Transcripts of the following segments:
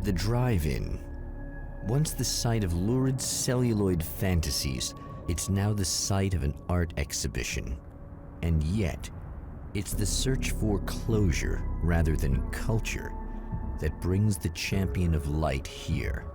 The drive-in. Once the site of lurid celluloid fantasies, it's now the site of an art exhibition. And yet, it's the search for closure rather than culture that brings the champion of light here.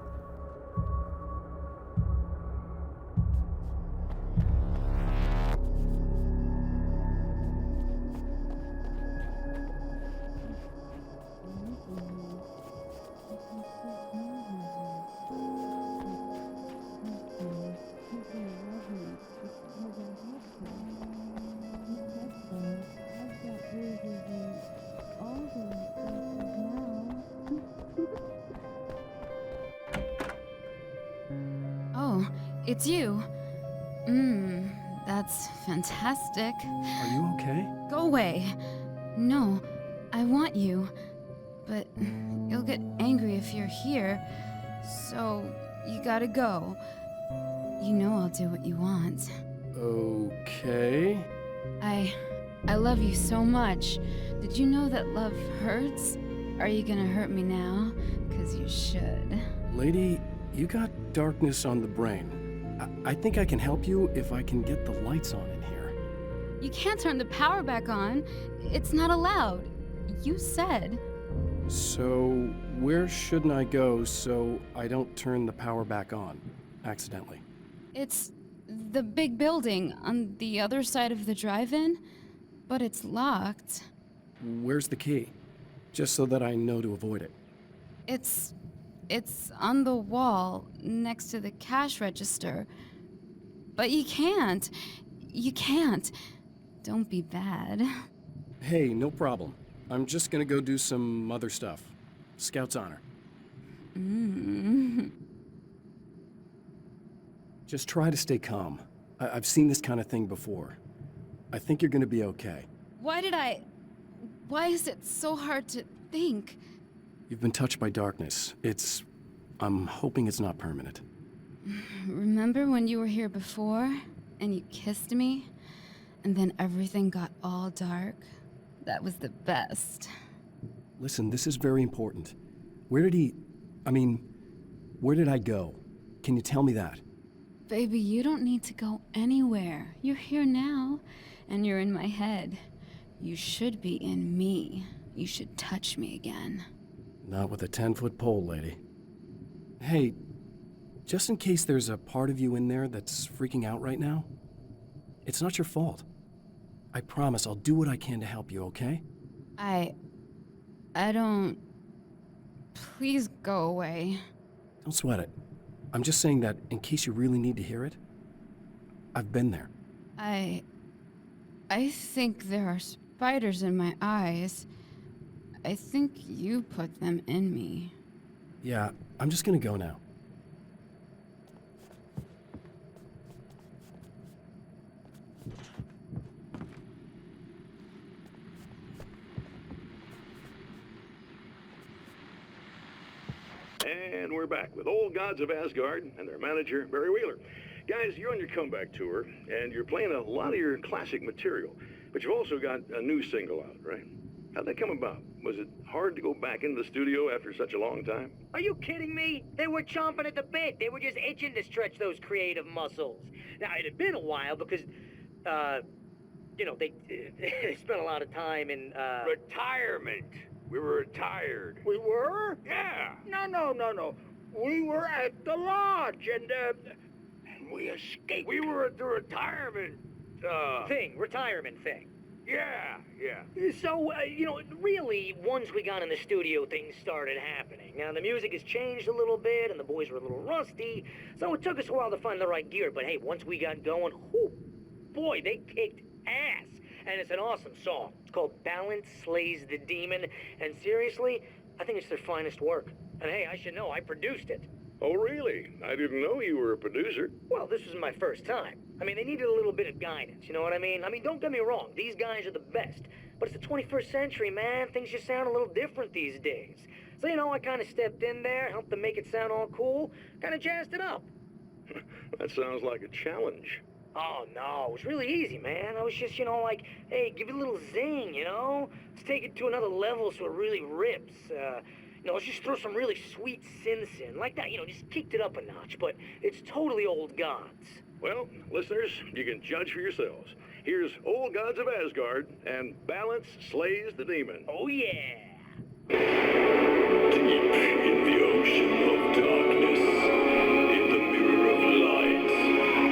It's you. That's fantastic. Are you okay? Go away. No, I want you. But you'll get angry if you're here. So, you gotta go. You know I'll do what you want. Okay. I love you so much. Did you know that love hurts? Are you gonna hurt me now? 'Cause you should. Lady, you got darkness on the brain. I think I can help you if I can get the lights on in here. You can't turn the power back on. It's not allowed. You said. So, where shouldn't I go so I don't turn the power back on accidentally? It's the big building on the other side of the drive-in, but it's locked. Where's the key? Just so that I know to avoid it. It's on the wall next to the cash register. But you can't. You can't. Don't be bad. Hey, no problem. I'm just gonna go do some other stuff. Scout's honor. Just try to stay calm. I've seen this kind of thing before. I think you're gonna be okay. Why is it so hard to think? You've been touched by darkness. I'm hoping it's not permanent. Remember when you were here before, and you kissed me, and then everything got all dark? That was the best. Listen, this is very important. Where did I go? Can you tell me that? Baby, you don't need to go anywhere. You're here now, and you're in my head. You should be in me. You should touch me again. Not with a 10-foot pole, lady. Hey, just in case there's a part of you in there that's freaking out right now, it's not your fault. I promise I'll do what I can to help you, okay? I don't... Please go away. Don't sweat it. I'm just saying that in case you really need to hear it, I've been there. I think there are spiders in my eyes. I think you put them in me. Yeah, I'm just gonna go now. And we're back with Old Gods of Asgard and their manager, Barry Wheeler. Guys, you're on your comeback tour, and you're playing a lot of your classic material, but you've also got a new single out, right? How'd that come about? Was it hard to go back into the studio after such a long time? Are you kidding me? They were chomping at the bit. They were just itching to stretch those creative muscles. Now, it had been a while because, they spent a lot of time in, Retirement. We were retired. We were? Yeah. No. We were at the lodge, and We escaped. We were at the retirement, retirement thing. Yeah. So, really, once we got in the studio, things started happening. Now, the music has changed a little bit, and the boys were a little rusty, so it took us a while to find the right gear. But hey, once we got going, boy, they kicked ass. And it's an awesome song. It's called Balance Slays the Demon, and seriously, I think it's their finest work. And hey, I should know, I produced it. Oh, really? I didn't know you were a producer. Well, this was my first time. I mean, they needed a little bit of guidance, you know what I mean? Don't get me wrong, these guys are the best. But it's the 21st century, man. Things just sound a little different these days. So, I kind of stepped in there, helped them make it sound all cool, kind of jazzed it up. That sounds like a challenge. Oh, no, it was really easy, man. I was just, hey, give it a little zing, Let's take it to another level so it really rips. Let's just throw some really sweet synths in, like that, just kicked it up a notch, but it's totally old gods. Well, listeners, you can judge for yourselves. Here's Old Gods of Asgard, and Balance Slays the Demon. Oh yeah! Deep in the ocean of darkness, in the mirror of light,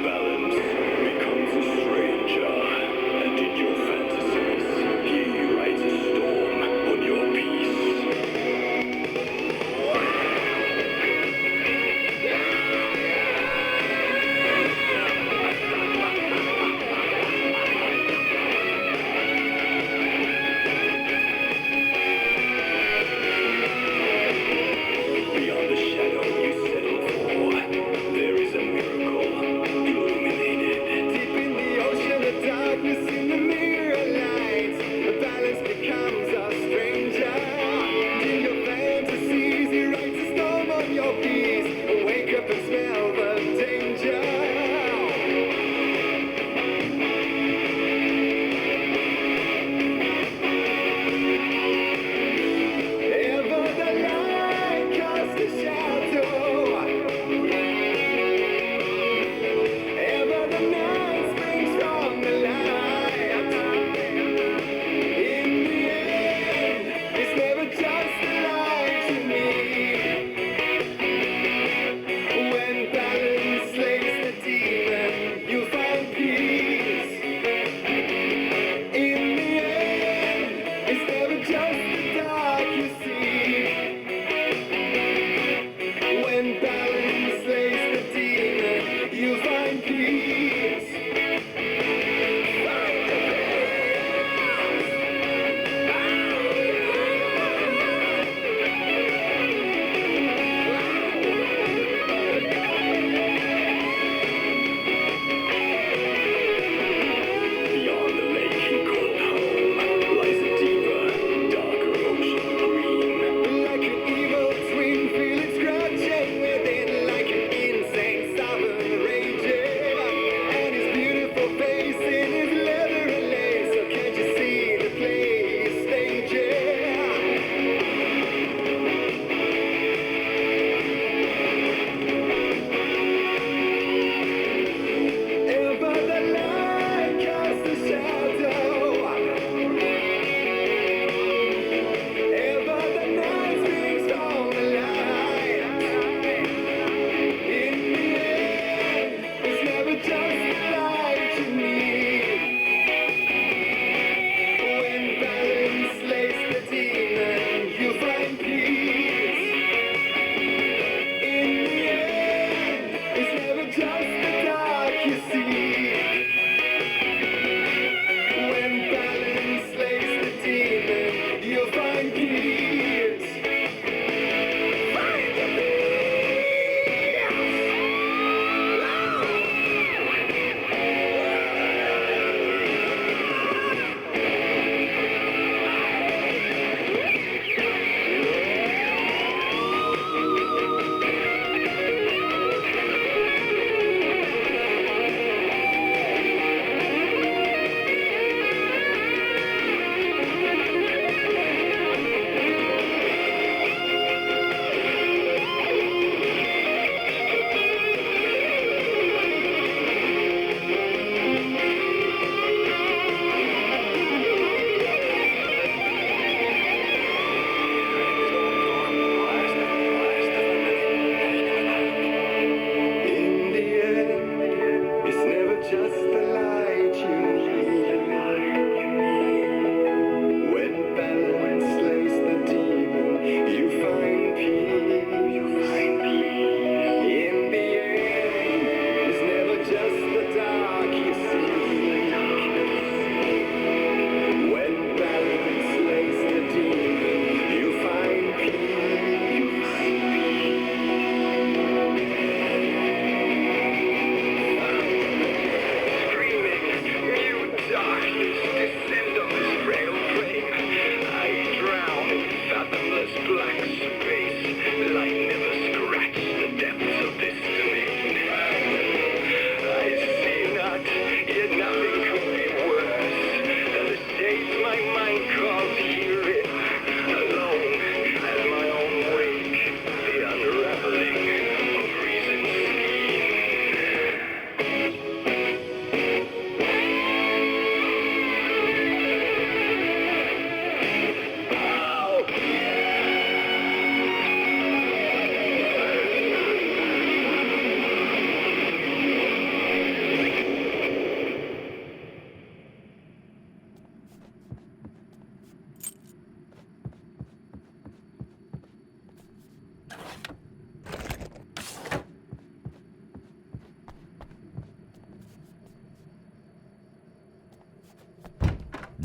balance becomes a stranger, and in your fantasies, he rides a storm on your peace.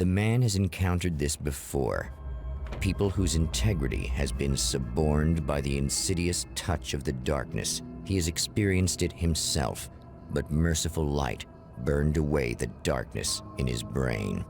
The man has encountered this before. People whose integrity has been suborned by the insidious touch of the darkness. He has experienced it himself, but merciful light burned away the darkness in his brain.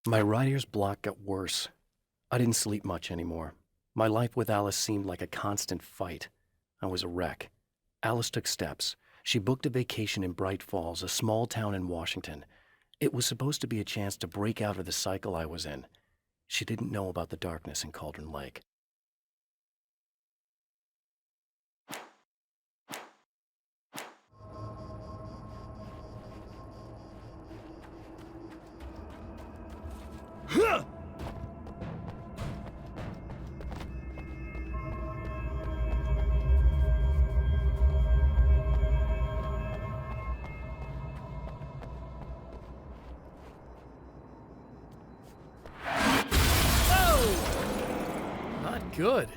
My writer's block got worse. I didn't sleep much anymore. My life with Alice seemed like a constant fight. I was a wreck. Alice took steps. She booked a vacation in Bright Falls, a small town in Washington. It was supposed to be a chance to break out of the cycle I was in. She didn't know about the darkness in Cauldron Lake. Good.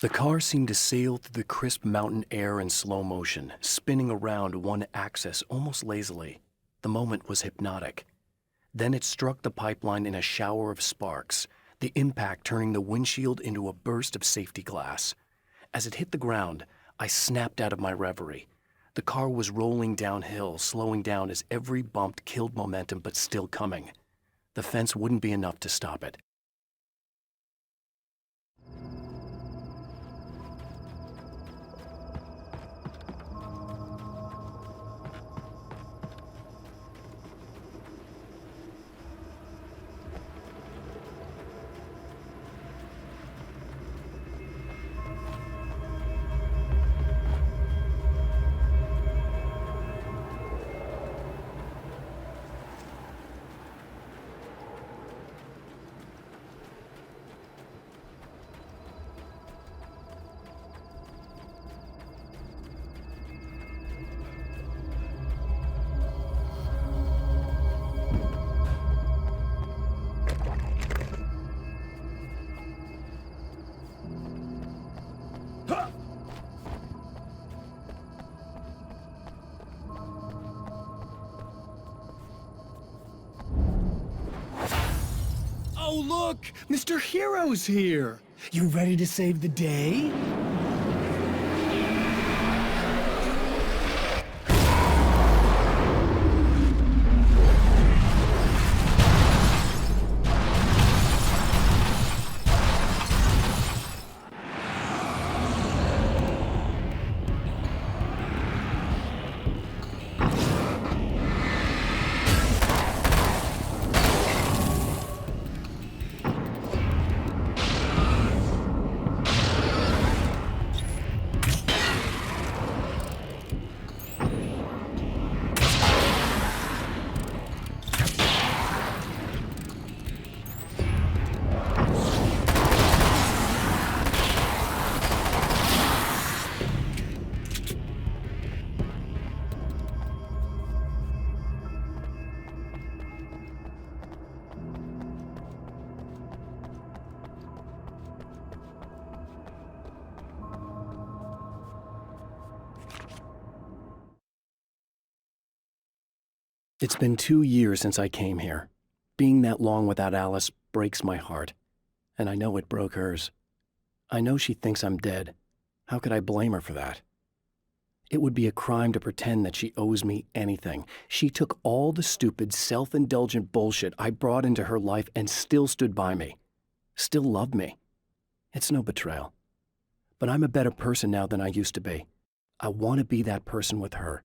The car seemed to sail through the crisp mountain air in slow motion, spinning around one axis almost lazily. The moment was hypnotic. Then it struck the pipeline in a shower of sparks. the impact turning the windshield into a burst of safety glass. As it hit the ground, I snapped out of my reverie. The car was rolling downhill, slowing down as every bump killed momentum but still coming. The fence wouldn't be enough to stop it. Oh, look! Mr. Hero's here! You ready to save the day? It's been 2 years since I came here. Being that long without Alice breaks my heart, and I know it broke hers. I know she thinks I'm dead. How could I blame her for that? It would be a crime to pretend that she owes me anything. She took all the stupid, self-indulgent bullshit I brought into her life and still stood by me. Still loved me. It's no betrayal. But I'm a better person now than I used to be. I want to be that person with her.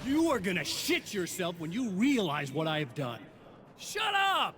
You are gonna shit yourself when you realize what I have done. Shut up!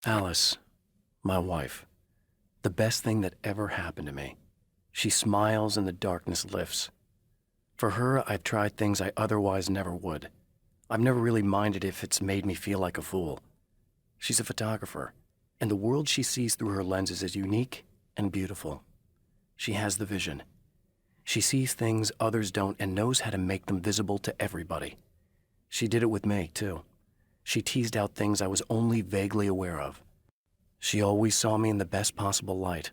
Alice, my wife, the best thing that ever happened to me. She smiles and the darkness lifts. For her, I've tried things I otherwise never would. I've never really minded if it's made me feel like a fool. She's a photographer, and the world she sees through her lenses is unique and beautiful. She has the vision. She sees things others don't and knows how to make them visible to everybody. She did it with me, too. She teased out things I was only vaguely aware of. She always saw me in the best possible light.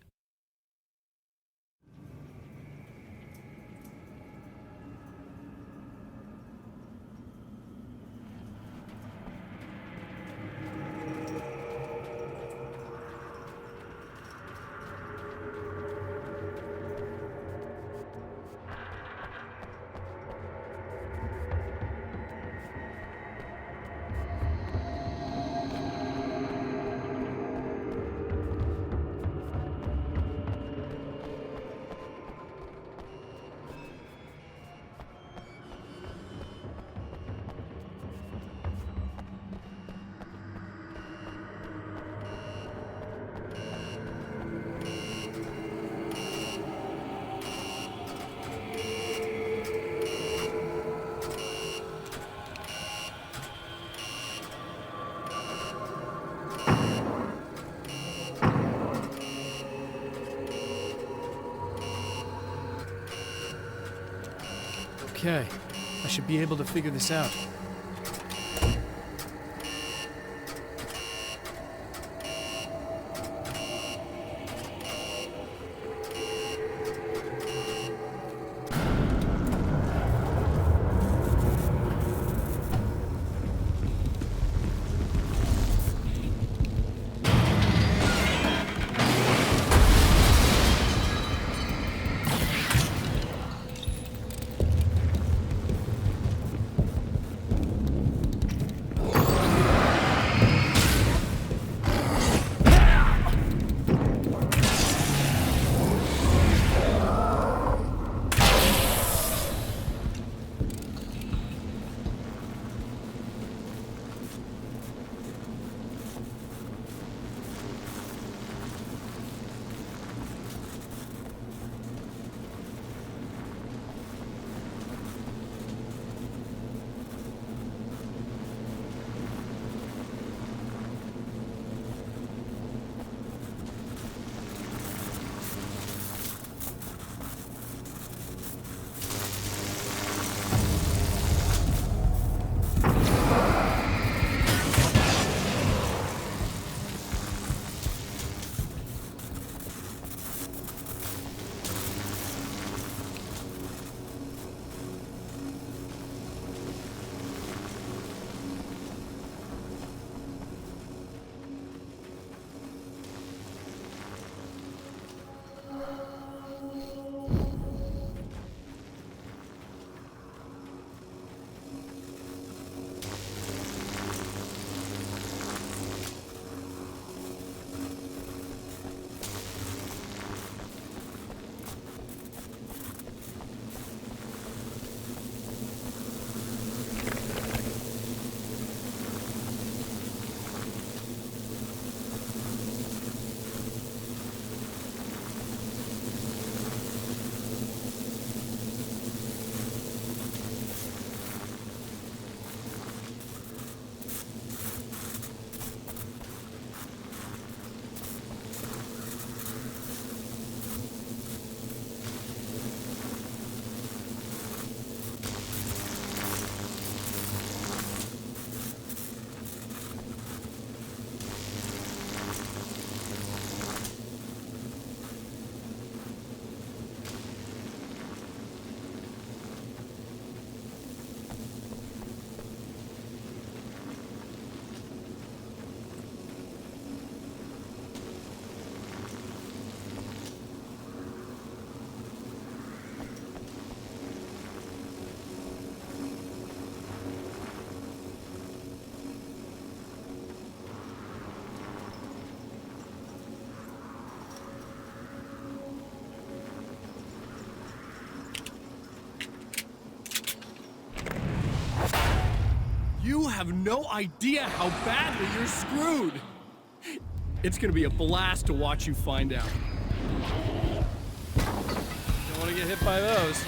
Okay, I should be able to figure this out. You have no idea how badly you're screwed. It's gonna be a blast to watch you find out. Don't want to get hit by those.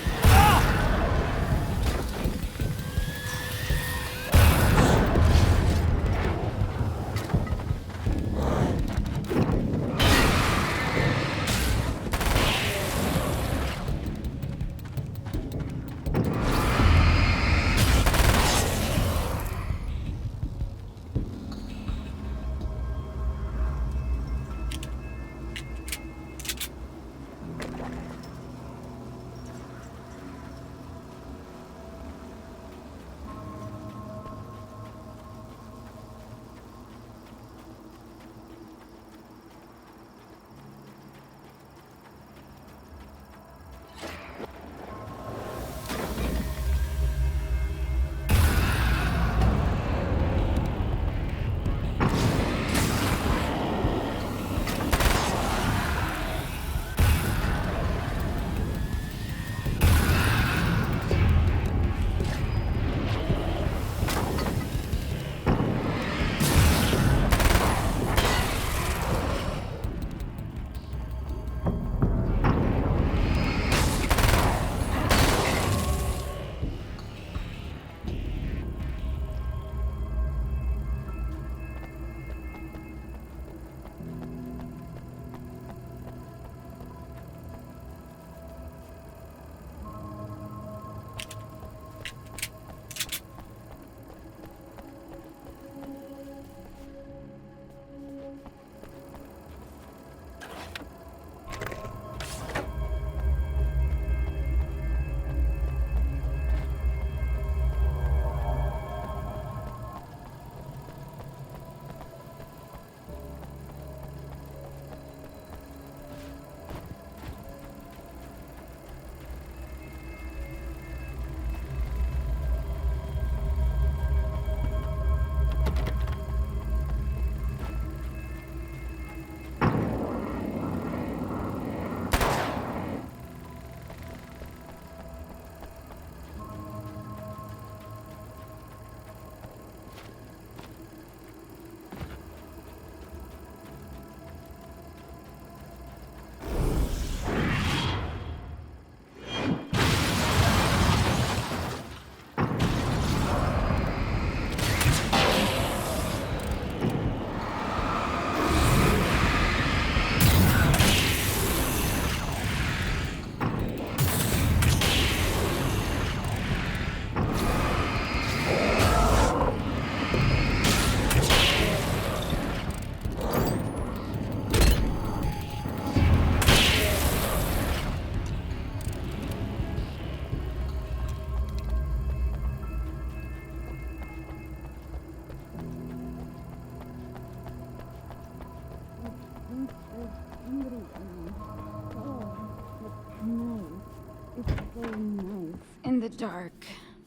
In the dark,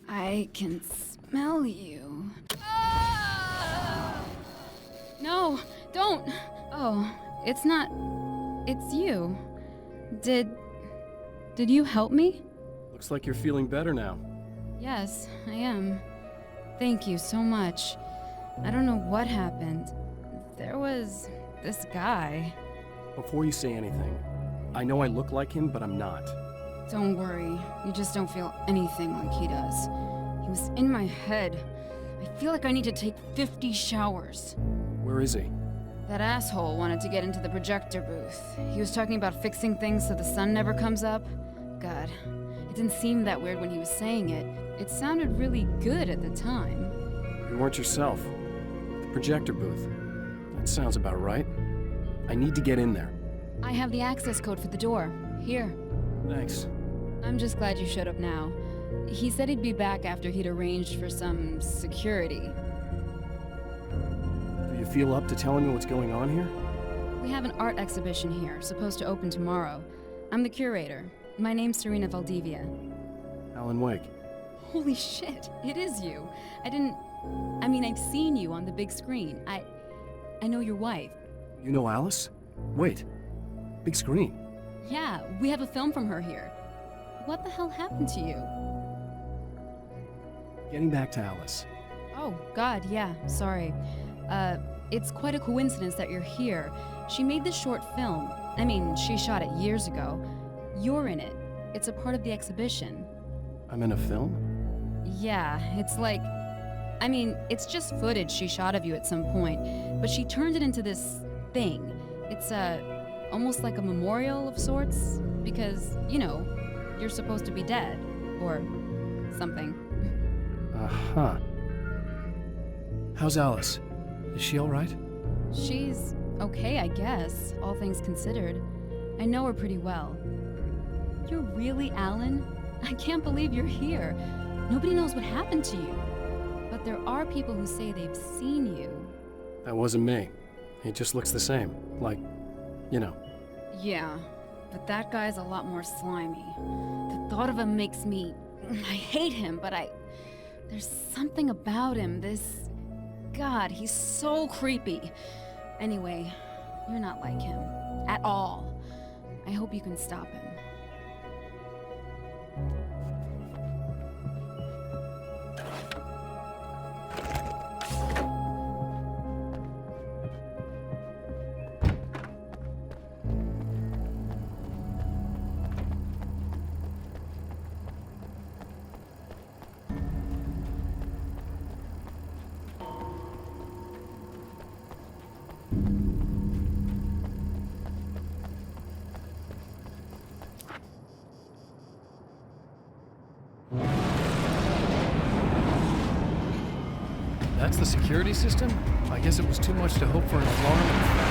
I can smell you. Ah! No, don't! Oh, it's not. It's you. Did you help me? Looks like you're feeling better now. Yes, I am. Thank you so much. I don't know what happened. There was this guy. Before you say anything, I know I look like him, but I'm not. Don't worry, you just don't feel anything like he does. He was in my head. I feel like I need to take 50 showers. Where is he? That asshole wanted to get into the projector booth. He was talking about fixing things so the sun never comes up. God, it didn't seem that weird when he was saying it. It sounded really good at the time. You weren't yourself. The projector booth. That sounds about right. I need to get in there. I have the access code for the door. Here. Thanks. I'm just glad you showed up now. He said he'd be back after he'd arranged for some security. Do you feel up to telling me what's going on here? We have an art exhibition here, supposed to open tomorrow. I'm the curator. My name's Serena Valdivia. Alan Wake. Holy shit, it is you. I've seen you on the big screen. I know your wife. You know Alice? Wait. Big screen. Yeah, we have a film from her here. What the hell happened to you? Getting back to Alice. Oh, God, yeah, sorry. It's quite a coincidence that you're here. She made this short film. She shot it years ago. You're in it. It's a part of the exhibition. I'm in a film? Yeah, it's just footage she shot of you at some point, but she turned it into this thing. It's almost like a memorial of sorts, because, you're supposed to be dead, or something. Uh-huh. How's Alice? Is she all right? She's okay, I guess, all things considered. I know her pretty well. You're really Alan? I can't believe you're here. Nobody knows what happened to you. But there are people who say they've seen you. That wasn't me. He just looks the same. Like, Yeah, but that guy's a lot more slimy. The thought of him makes me... I hate him, but there's something about him, God, he's so creepy. Anyway, you're not like him. At all. I hope you can stop him. That's the security system? I guess it was too much to hope for an alarm.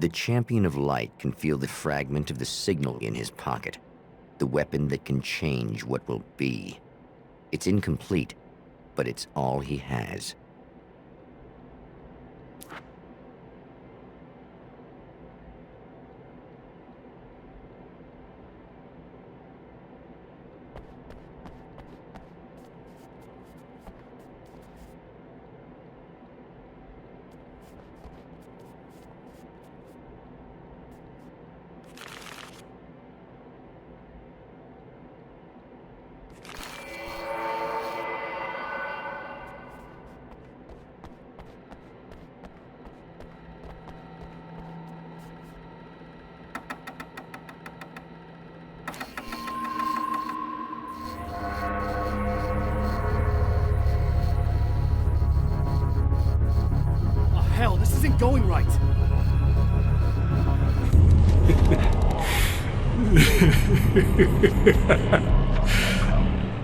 The champion of light can feel the fragment of the signal in his pocket, the weapon that can change what will be. It's incomplete, but it's all he has. Hell, this isn't going right.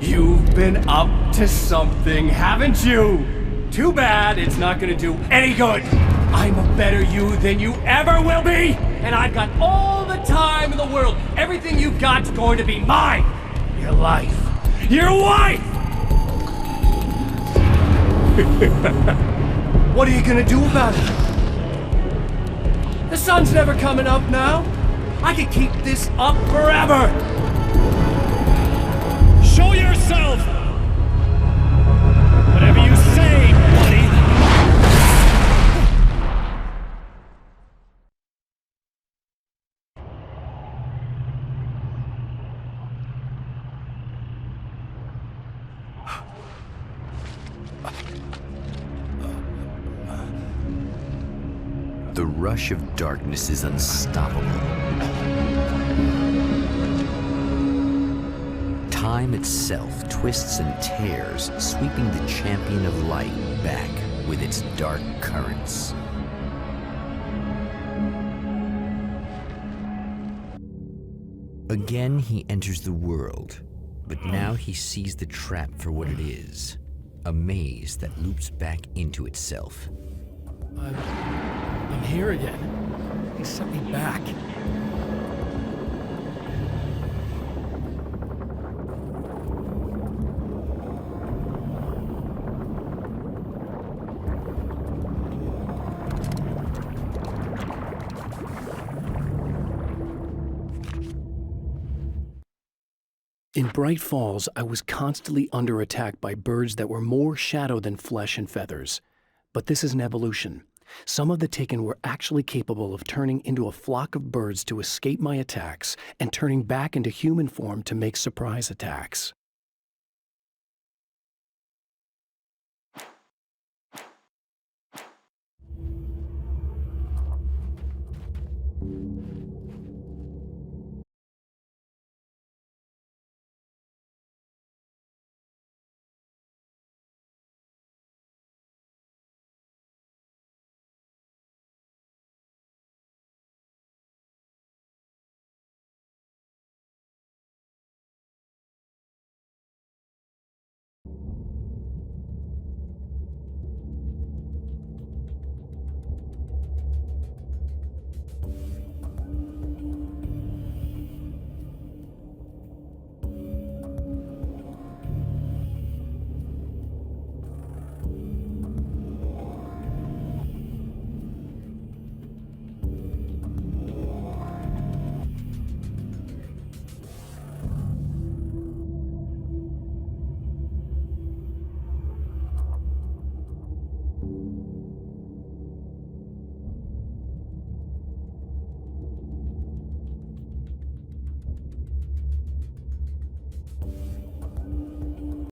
You've been up to something, haven't you? Too bad it's not gonna do any good. I'm a better you than you ever will be, and I've got all the time in the world. Everything you've got's going to be mine. Your life. Your wife! What are you gonna do about it? The sun's never coming up now. I can keep this up forever. Show yourself! Whatever you say, buddy. The rush of darkness is unstoppable. Time itself twists and tears, sweeping the champion of light back with its dark currents. Again, he enters the world, but now he sees the trap for what it is, a maze that loops back into itself. I'm here again. He sent me back. In Bright Falls, I was constantly under attack by birds that were more shadow than flesh and feathers. But this is an evolution. Some of the Taken were actually capable of turning into a flock of birds to escape my attacks and turning back into human form to make surprise attacks.